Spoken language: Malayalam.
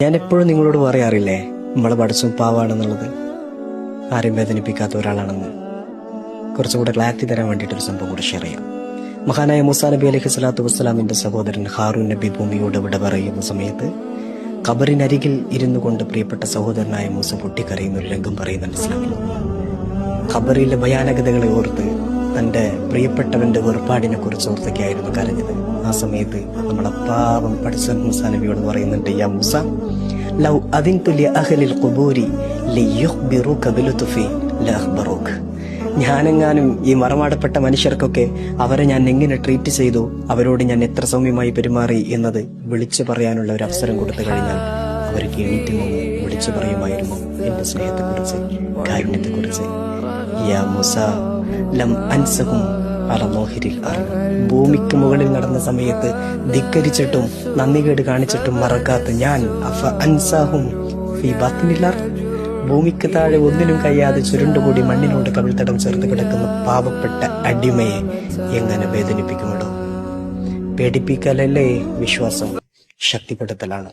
ഞാൻ എപ്പോഴും നിങ്ങളോട് പറയാറില്ലേ, നമ്മളെ പഠിച്ചും പാവാണെന്നുള്ളത്, ആരെയും വേദനിപ്പിക്കാത്ത ഒരാളാണെന്ന്. കുറച്ചുകൂടെ ക്ലാരിറ്റി തരാൻ വേണ്ടിയിട്ടൊരു സംഭവം കൂടെ ഷെയർ ചെയ്യാം. മഹാനായ മൂസാ നബി അലൈഹി സ്വലാത്തു വസ്സലാമിന്റെ സഹോദരൻ ഹാറൂൻ നബി ഭൂമിയോട് വിട പറയുന്ന സമയത്ത് ഖബറിനരികിൽ ഇരുന്നു കൊണ്ട് പ്രിയപ്പെട്ട സഹോദരനായ മൂസ പൊട്ടിക്കരയുന്ന ഒരു രംഗം പറയുന്നുണ്ട് ഇസ്ലാമിൽ. ഖബറിലെ ഭയാനകതകളെ ഓർത്ത് തന്റെ പ്രിയപ്പെട്ടവന്റെ വേർപാടിനെ കുറിച്ച് ഓർത്തൊക്കെയായിരുന്നു കരഞ്ഞത്. ആ സമയത്ത് നമ്മളെ പാവം പഠിച്ച മൂസാ നബിയോട് പറയുന്നുണ്ട്, യാ മൂസ ലൗ അദിൻതു ലി അഹ്ലിൽ ഖുബൂരി ലിയുഖ്ബിറുക ബിലുത്ഫി ലഅഖ്ബറുക. ഞാനെങ്ങാനും ഈ മറമാടപ്പെട്ട മനുഷ്യർക്കൊക്കെ അവരെ ഞാൻ എങ്ങനെ ട്രീറ്റ് ചെയ്തു, അവരോട് ഞാൻ എത്ര സൗമ്യമായി പെരുമാറി എന്നത് വിളിച്ചു പറയാനുള്ള ഒരു അവസരം കൊടുത്തു കഴിഞ്ഞാൽ അവർക്ക് എണീറ്റ് നിന്ന് വിളിച്ചു പറയുമായിരുന്നു എന്റെ സ്നേഹത്തെക്കുറിച്ച്, കാരുണ്യത്തെക്കുറിച്ച്. യാ മൂസ ലം അൻസഹും അല മോഹിരിൽ അർദ്. ഭൂമിക്ക് മുകളിൽ നടന്ന സമയത്ത് ധിക്കരിച്ചിട്ടും നന്ദികേട് കാണിച്ചിട്ടും മറക്കാത്ത ഞാൻ അഫ അൻസാഹും ഫീ ബാത്തിനിൽ അർദ്. ഭൂമിക്ക് താഴെ ഒന്നിനും കഴിയാതെ ചുരുണ്ടുകൂടി മണ്ണിനോട് കവിൾത്തടം ചേർത്ത് കിടക്കുന്ന പാവപ്പെട്ട അടിമയെ എങ്ങനെ വേദനിപ്പിക്കുമല്ലോ? പേടിപ്പിക്കലല്ലേ വിശ്വാസം, ശക്തിപ്പെടുത്തലാണ്.